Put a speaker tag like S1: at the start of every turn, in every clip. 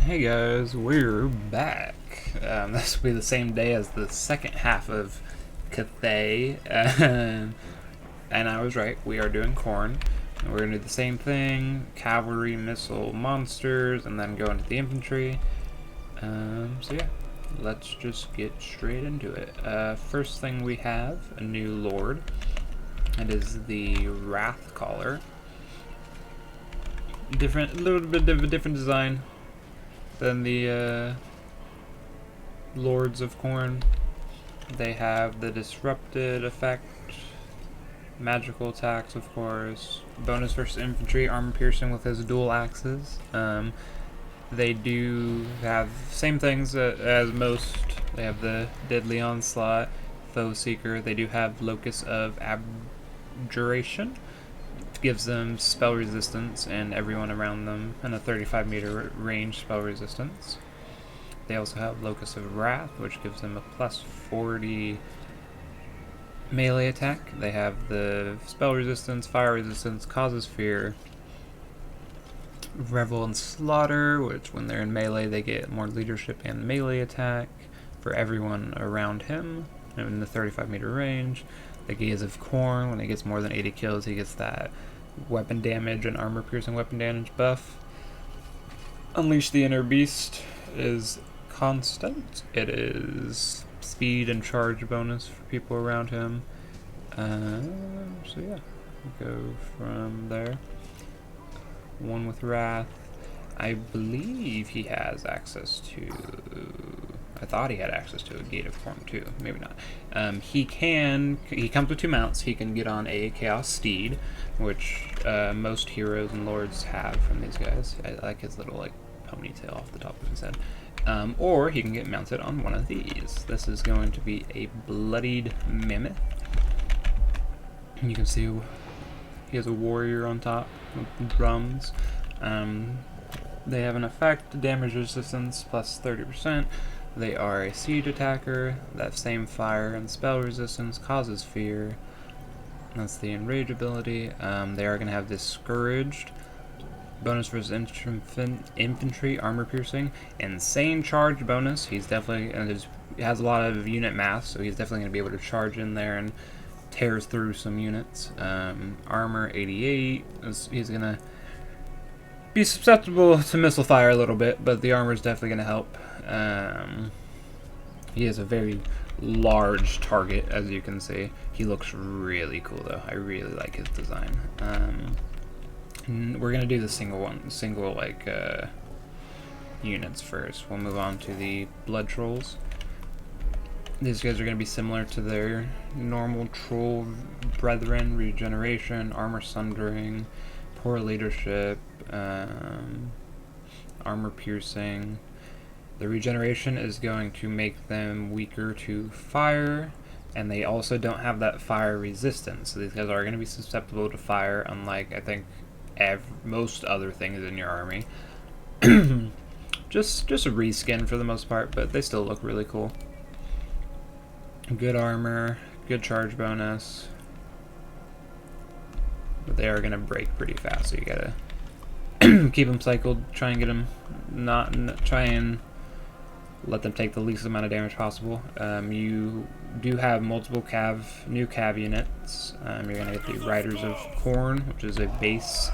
S1: Hey guys, we're back. This will be the same day as the second half of Cathay, and I was right, we are doing Khorne. We're going to do the same thing, cavalry, missile, monsters, and then go into the infantry. So yeah, let's just get straight into it. First thing we have, a new lord. It is the Wrathcaller. A little bit of a different design than the Lords of Corn. They have the disrupted effect, magical attacks, of course, bonus versus infantry, armor piercing with his dual axes. They do have same things as most. They have the deadly onslaught, foe seeker. They do have locus of abjuration. Gives them spell resistance and everyone around them, and a 35-meter range spell resistance. They also have Locus of Wrath, which gives them a plus 40 melee attack. They have the spell resistance, fire resistance, causes fear, Revel and Slaughter, which when they're in melee they get more leadership and melee attack for everyone around him in the 35-meter range. The Gaze of Khorne, when he gets more than 80 kills, he gets that weapon damage and armor piercing weapon damage buff. Unleash the Inner Beast is constant. It is speed and charge bonus for people around him. So yeah, go from there. One with Wrath. I believe he has access to... I thought he had access to a Gate of Khorne too. Maybe not. He comes with 2 mounts. He can get on a Chaos Steed, which most heroes and lords have from these guys. I like his little like ponytail off the top of his head. Or he can get mounted on one of these. This is going to be a Bloodied Mammoth. You can see he has a warrior on top with drums. They have an effect, damage resistance plus 30%. They are a siege attacker. That same fire and spell resistance causes fear. That's the enrage ability. They are going to have discouraged. Bonus versus infantry, armor piercing, insane charge bonus. He's definitely he has a lot of unit mass, so he's definitely going to be able to charge in there and tear through some units. Armor 88. He's going to be susceptible to missile fire a little bit, but the armor is definitely going to help. He is a very large target, as you can see. He looks really cool, though. I really like his design. We're gonna do the single units first. We'll move on to the blood trolls. These guys are gonna be similar to their normal troll brethren: regeneration, armor sundering, poor leadership, armor piercing. The regeneration is going to make them weaker to fire, and they also don't have that fire resistance. So these guys are going to be susceptible to fire, unlike, I think, most other things in your army. just a reskin for the most part, but they still look really cool. Good armor, good charge bonus, but they are going to break pretty fast, so you gotta keep them cycled, try and get them try and let them take the least amount of damage possible. You do have multiple new cav units. You're going to get the Riders of Khorne, which is a base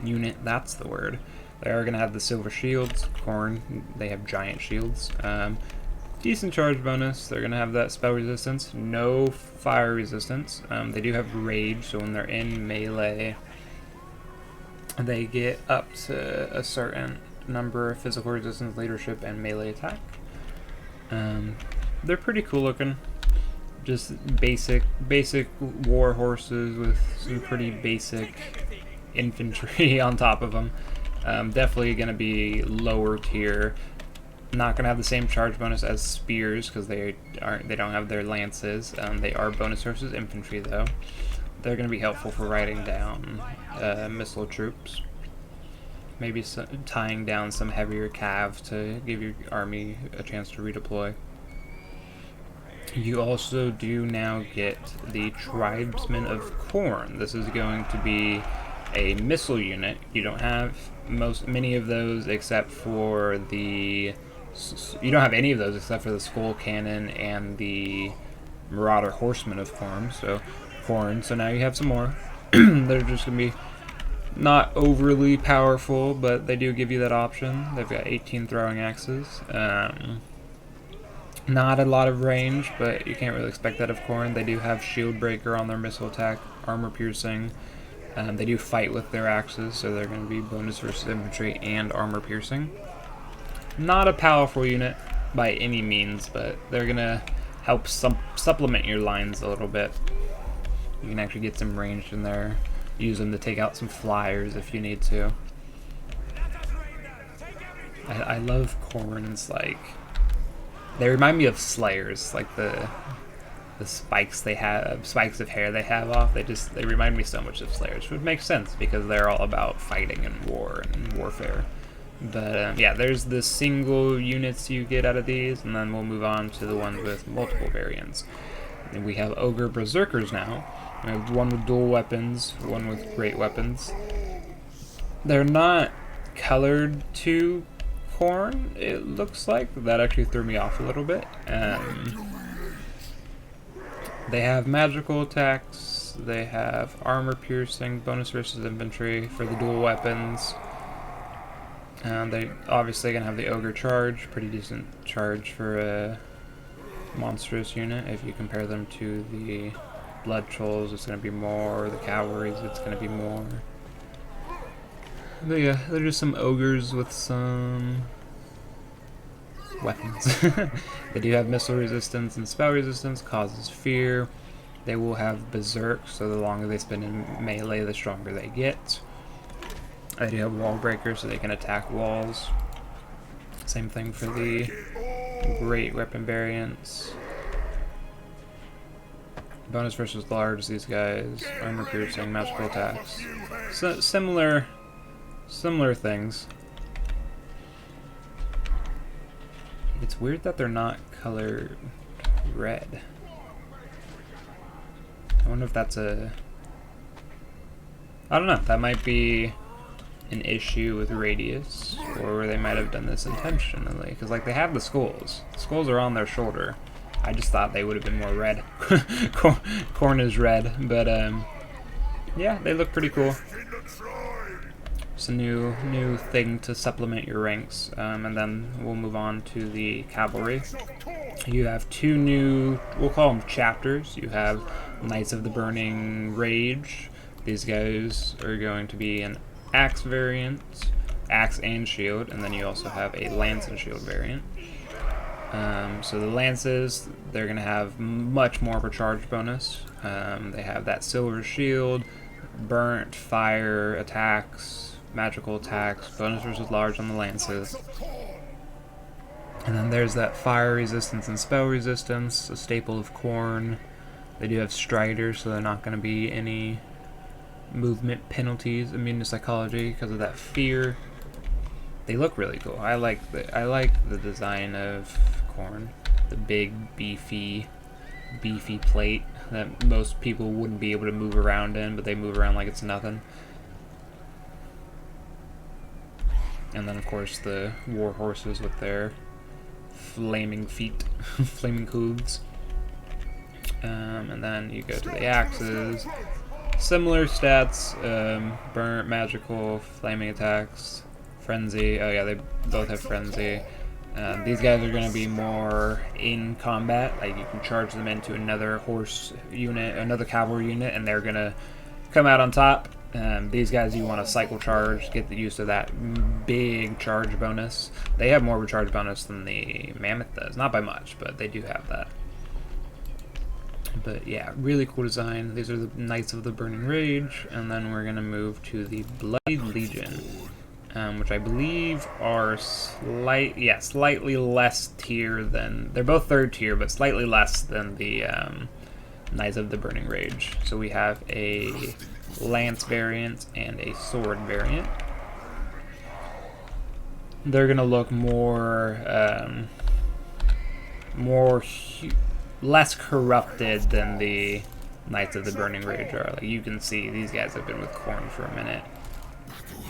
S1: unit, that's the word. They are going to have the silver shields. Khorne, they have giant shields. Decent charge bonus. They're going to have that spell resistance, no fire resistance. They do have rage, so when they're in melee, they get up to a certain number of physical resistance, leadership, and melee attack. They're pretty cool looking. Just basic war horses with some pretty basic infantry on top of them. Definitely going to be lower tier. Not going to have the same charge bonus as spears because they don't have their lances. They are bonus versus infantry though. They're going to be helpful for riding down missile troops. Maybe tying down some heavier cav to give your army a chance to redeploy. You also do now get the Tribesmen of Corn. This is going to be a missile unit. You don't have many of those except for the... You don't have any of those except for the Skull Cannon and the Marauder Horsemen of Corn. So now you have some more. They're just going to be not overly powerful, but they do give you that option. They've got 18 throwing axes. Not a lot of range, but you can't really expect that of Khorne. They do have shield breaker on their missile attack, armor piercing. They do fight with their axes, so they're going to be bonus versus infantry and armor piercing. Not a powerful unit by any means, but they're going to help supplement your lines a little bit. You can actually get some range in there. Use them to take out some flyers if you need to. I love Khorne's, like... They remind me of Slayers, like the spikes they have, spikes of hair they have off. They remind me so much of Slayers, which makes sense because they're all about fighting and war and warfare. But yeah, there's the single units you get out of these, and then we'll move on to the ones with multiple variants. And we have Ogre Berserkers now. We have one with dual weapons, one with great weapons. They're not colored to Khorne, it looks like. That actually threw me off a little bit. They have magical attacks, they have armor piercing, bonus versus infantry for the dual weapons. They obviously gonna have the ogre charge, pretty decent charge for a monstrous unit. If you compare them to the blood trolls, it's gonna be more. The cavalries, it's gonna be more. But yeah, they're just some ogres with some weapons. They do have missile resistance and spell resistance, causes fear. They will have berserk, so the longer they spend in melee, the stronger they get. They do have wall breakers, so they can attack walls. Same thing for the great weapon variants. Bonus versus large, these guys. Armor piercing, magical attacks. So similar things. It's weird that they're not colored red. I wonder if that's a... I don't know, that might be an issue with Radious, or they might have done this intentionally, because like they have the skulls. The skulls are on their shoulder. I just thought they would have been more red. Khorne is red, but yeah, they look pretty cool. It's a new thing to supplement your ranks, and then we'll move on to the cavalry. You have two new, we'll call them chapters. You have Knights of the Burning Rage. These guys are going to be an axe variant, axe and shield, and then you also have a lance and shield variant. So the lances, they're going to have much more of a charge bonus. They have that silver shield, burnt, fire, attacks, magical attacks, bonus versus large on the lances. And then there's that fire resistance and spell resistance, a staple of Khorne. They do have striders, so they're not going to be any movement penalties, immune to psychology because of that fear. They look really cool. I like the design of Khorne, the big beefy plate that most people wouldn't be able to move around in, but they move around like it's nothing. And then of course the war horses with their flaming feet, flaming hooves. And then you go to the axes. Similar stats, burnt, magical, flaming attacks, frenzy. Oh yeah, they both have frenzy. These guys are going to be more in combat. Like you can charge them into another horse unit, another cavalry unit, and they're going to come out on top. These guys you want to cycle charge, get the use of that big charge bonus. They have more of a charge bonus than the Mammoth does. Not by much, but they do have that. But yeah, really cool design. These are the Knights of the Burning Rage, and then we're going to move to the Bloodied Legion, which I believe are slightly less tier than... They're both third tier, but slightly less than the Knights of the Burning Rage. So we have a lance variant and a sword variant. They're going to look less corrupted than the Knights of the Burning Rage are. Like, you can see these guys have been with Khorne for a minute.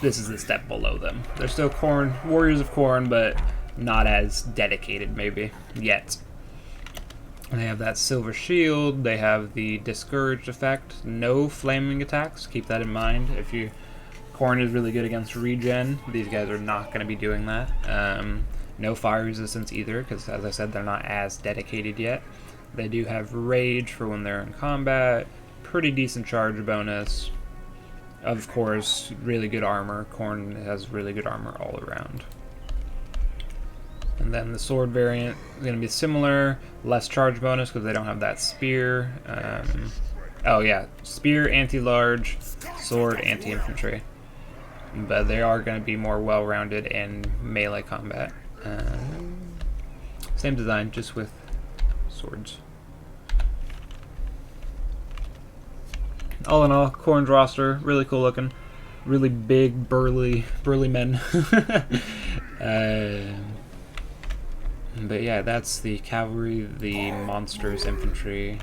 S1: This is the step below them. They're still Khorne, warriors of Khorne, but not as dedicated, maybe, yet. And they have that silver shield, they have the discouraged effect, no flaming attacks, keep that in mind. If you, Khorne is really good against regen, these guys are not going to be doing that. No fire resistance either, because as I said, they're not as dedicated yet. They do have rage for when they're in combat, pretty decent charge bonus. Of course, really good armor. Khorne has really good armor all around. And then the sword variant is going to be similar, less charge bonus because they don't have that spear. Oh yeah, spear anti-large, sword anti-infantry. But they are going to be more well-rounded in melee combat. Same design, just with swords. All in all, Khorne's roster, really cool looking. Really big, burly men. But yeah, that's the cavalry, the monsters, infantry,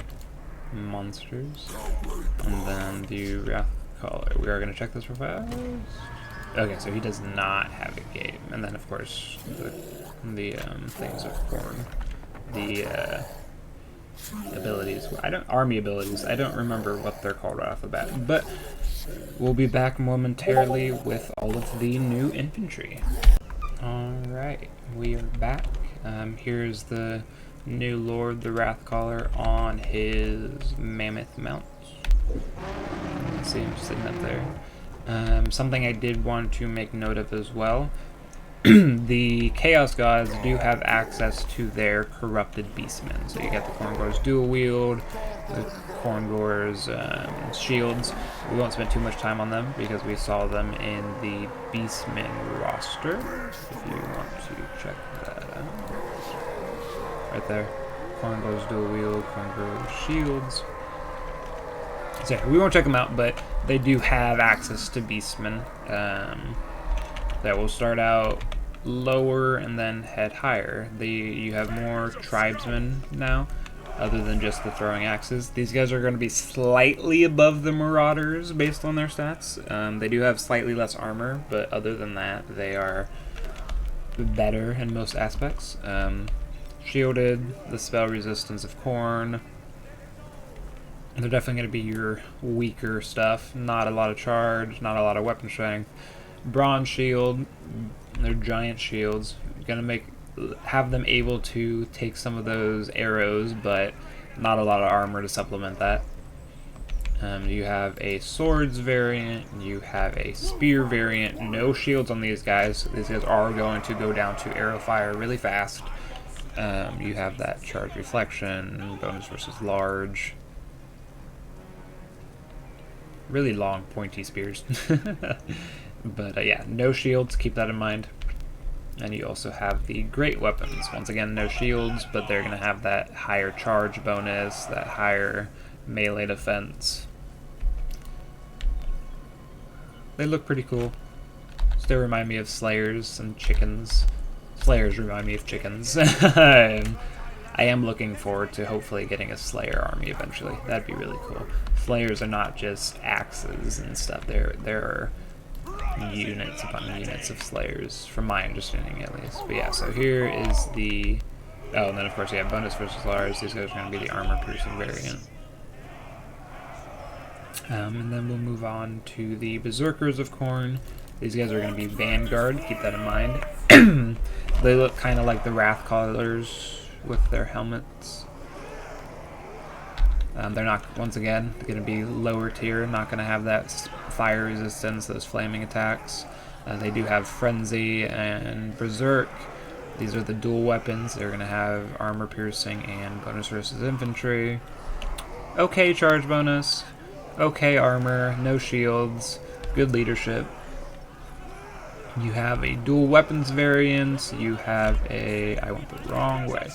S1: monsters. And then the Wrathcaller. We are going to check this real fast. Okay, so he does not have a game. And then, of course, the things of Khorne. The abilities. Army abilities. I don't remember what they're called right off the bat. But we'll be back momentarily with all of the new infantry. Alright, we are back. Here's the new Lord, the Wrathcaller, on his mammoth mount. You can see him sitting up there. Something I did want to make note of as well. The Chaos Gods do have access to their corrupted beastmen. So you got the Khorngor's dual wield, the Khorngor's shields. We won't spend too much time on them because we saw them in the beastmen roster. If you want to check that out. Right there. Khorngor's dual wield, Khorngor's shields. So we won't check them out, but they do have access to beastmen. That will start out lower and then head higher. You have more tribesmen now, other than just the throwing axes. These guys are going to be slightly above the marauders based on their stats. They do have slightly less armor, but other than that, they are better in most aspects. Shielded, the spell resistance of Khorne. They're definitely going to be your weaker stuff. Not a lot of charge, not a lot of weapon strength. Bronze shield, they're giant shields. Gonna have them able to take some of those arrows, but not a lot of armor to supplement that. You have a swords variant, you have a spear variant, no shields on these guys. These guys are going to go down to arrow fire really fast. You have that charge reflection, bonus versus large. Really long, pointy spears. But yeah, no shields, keep that in mind. And you also have the great weapons. Once again, no shields, but they're going to have that higher charge bonus, that higher melee defense. They look pretty cool. Still remind me of Slayers and chickens. Slayers remind me of chickens. I am looking forward to hopefully getting a Slayer army eventually. That'd be really cool. Slayers are not just axes and stuff. There are units upon units of Slayers, from my understanding at least. But yeah, so here is the... Oh, and then of course you have bonus versus large. These guys are going to be the armor-piercing variant. And then we'll move on to the Berserkers of Corn. These guys are going to be Vanguard, keep that in mind. They look kind of like the Wrathcallers with their helmets. They're not, once again, going to be lower tier, not going to have that fire resistance, those flaming attacks. They do have Frenzy and Berserk. These are the dual weapons. They're going to have armor piercing and bonus versus infantry. Okay charge bonus, okay armor, no shields, good leadership. You have a dual weapons variant, you have a, I went the wrong way,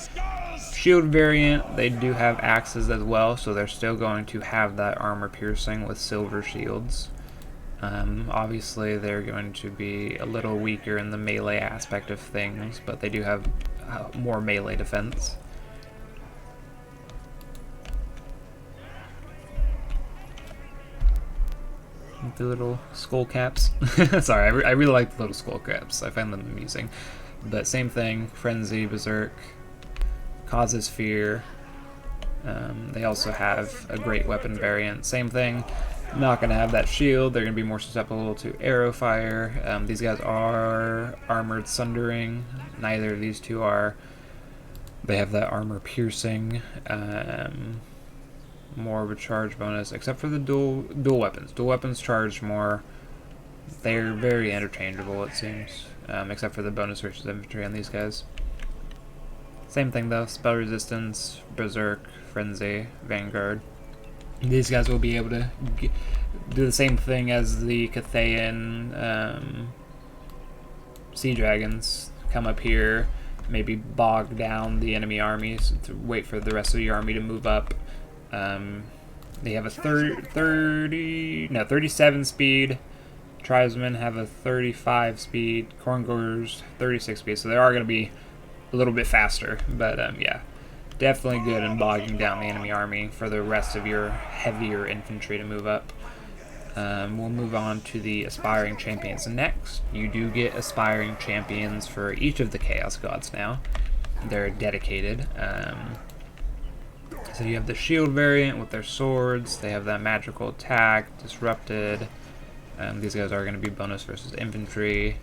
S1: shield variant. They do have axes as well, so they're still going to have that armor piercing with silver shields. Obviously they're going to be a little weaker in the melee aspect of things, but they do have more melee defense. the little skull caps. Sorry, I really like the little skull caps. I find them amusing. But same thing, Frenzy, Berserk, causes fear. They also have a great weapon variant. Same thing, not going to have that shield. They're going to be more susceptible to arrow fire. These guys are armored sundering. Neither of these two are. They have that armor piercing. More of a charge bonus, except for the dual weapons. Dual weapons charge more. They're very interchangeable, it seems, except for the bonus versus infantry on these guys. Same thing though, spell resistance, Berserk, Frenzy, Vanguard. These guys will be able to do the same thing as the Cathayan Sea Dragons. Come up here, maybe bog down the enemy armies to wait for the rest of your army to move up. They have a 37 speed. Tribesmen have a 35 speed. Khorne 36 speed. So they are going to be a little bit faster. But yeah, definitely good in bogging down the enemy army for the rest of your heavier infantry to move up. We'll move on to the Aspiring Champions next. You do get Aspiring Champions for each of the Chaos Gods now. They're dedicated. So you have the shield variant with their swords. They have that magical attack, disrupted. These guys are going to be bonus versus infantry.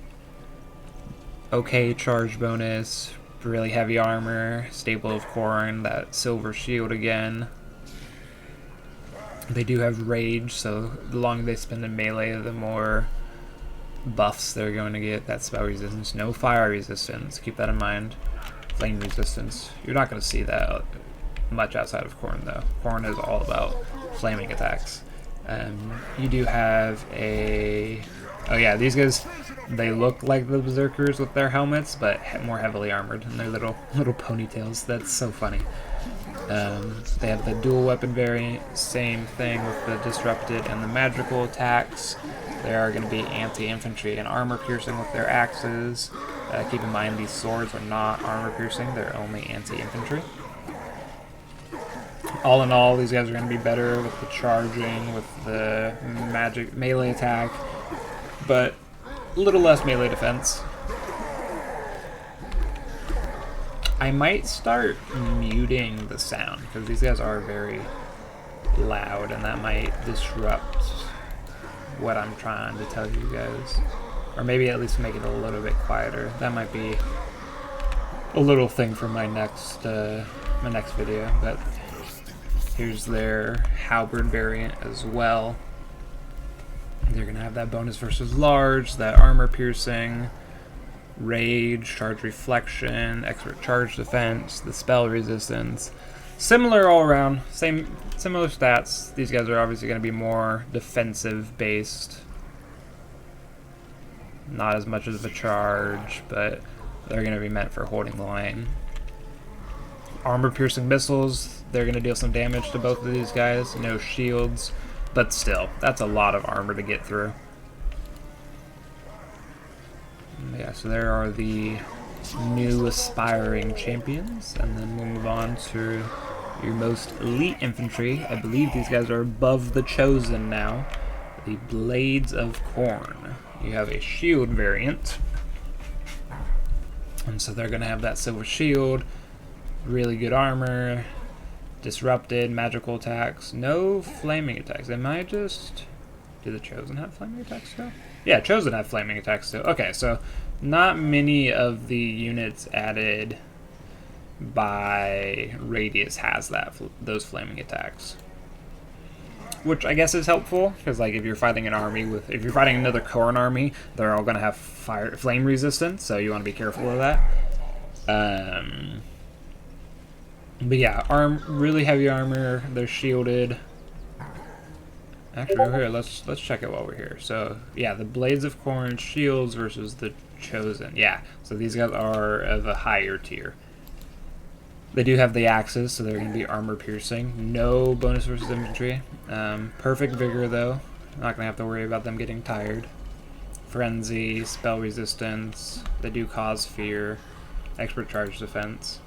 S1: Okay, charge bonus, really heavy armor, staple of Khorne, that silver shield again. They do have rage, so the longer they spend in melee, the more buffs they're going to get. That spell resistance, no fire resistance, keep that in mind. Flame resistance, you're not going to see that much outside of Khorne though. Khorne is all about flaming attacks. You do have a... Oh yeah, these guys, they look like the Berserkers with their helmets, but more heavily armored, and their little ponytails. That's so funny. They have the dual weapon variant, same thing with the disrupted and the magical attacks. They are going to be anti-infantry and armor piercing with their axes. Keep in mind these swords are not armor piercing, they're only anti-infantry. All in all, these guys are going to be better with the charging, with the magic melee attack, but a little less melee defense. I might start muting the sound, because these guys are very loud, and that might disrupt what I'm trying to tell you guys. Or maybe at least make it a little bit quieter. That might be a little thing for my next video, but here's their Halburn variant as well. They're going to have that bonus versus large, that armor piercing, rage, charge reflection, expert charge defense, the spell resistance. Similar all around, similar stats. These guys are obviously going to be more defensive based. Not as much as a charge, but they're going to be meant for holding the line. Armor piercing missiles, they're going to deal some damage to both of these guys. No shields, but still, that's a lot of armor to get through. Yeah, so there are the new Aspiring Champions, and then we'll move on to your most elite infantry. I believe these guys are above the Chosen now. The Blades of Corn. You have a shield variant, and so they're going to have that silver shield, really good armor, disrupted, magical attacks, no flaming attacks. Am I just... Do the Chosen have flaming attacks still? Yeah, Chosen have flaming attacks still. Okay, so not many of the units added by Radious has those flaming attacks. Which I guess is helpful, because like if you're fighting an army with... If you're fighting another Khorne army, they're all going to have flame resistance, so you want to be careful of that. But yeah, really heavy armor, they're shielded. Actually, here, let's check it while we're here. So, yeah, the Blades of Corn shields versus the Chosen. Yeah, so these guys are of a higher tier. They do have the axes, so they're going to be armor piercing. No bonus versus infantry. Perfect vigor, though. Not going to have to worry about them getting tired. Frenzy, spell resistance. They do cause fear. Expert charge defense.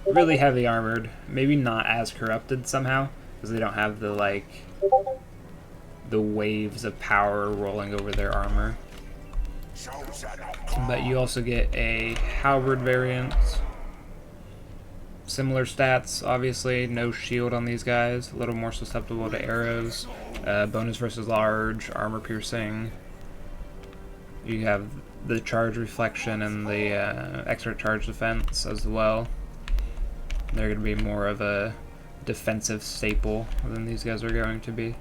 S1: Really heavy armored. Maybe not as corrupted somehow, because they don't have the, like... the waves of power rolling over their armor. But you also get a halberd variant. Similar stats, obviously. No shield on these guys. A little more susceptible to arrows. Bonus versus large, armor piercing. You have the charge reflection and the extra charge defense as well. They're going to be more of a defensive staple than these guys are going to be.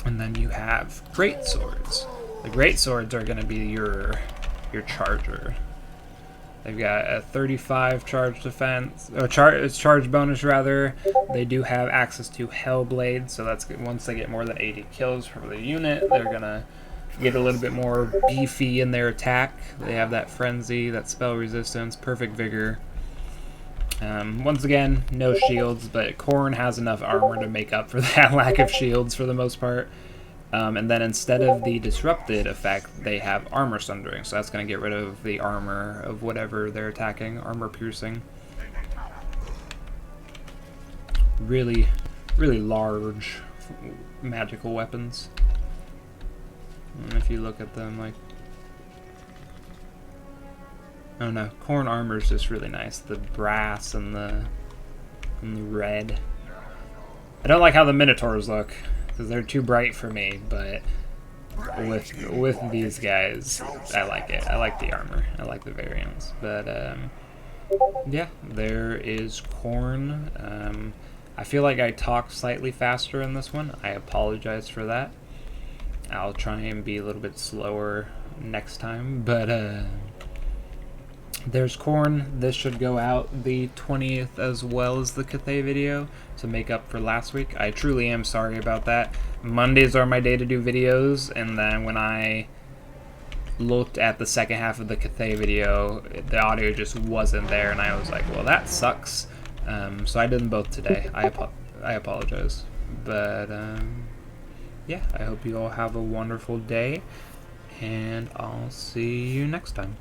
S1: And then you have great swords. The great swords are going to be your charger. They've got a 35 charge defense, or charge bonus rather. They do have access to Hellblade, so that's once they get more than 80 kills for the unit, they're gonna get a little bit more beefy in their attack. They have that frenzy, that spell resistance, perfect vigor. Once again, no shields, but Khorne has enough armor to make up for that lack of shields for the most part. And then instead of the disrupted effect, they have armor sundering, so that's going to get rid of the armor of whatever they're attacking, armor piercing. Really, really large magical weapons. And if you look at them, like, I don't know, Khorne armor is just really nice. The brass and the red. I don't like how the Minotaurs look, because they're too bright for me, but with these guys, I like it. I like the armor. I like the variants. But, yeah, there is Khorne. I feel like I talked slightly faster in this one. I apologize for that. I'll try and be a little bit slower next time, but, there's Khorne. This should go out the 20th as well as the Cathay video to make up for last week. I truly am sorry about that. Mondays are my day to do videos, and then when I looked at the second half of the Cathay video, the audio just wasn't there, and I was like, well, that sucks. So I did them both today. I apologize. But, yeah, I hope you all have a wonderful day, and I'll see you next time.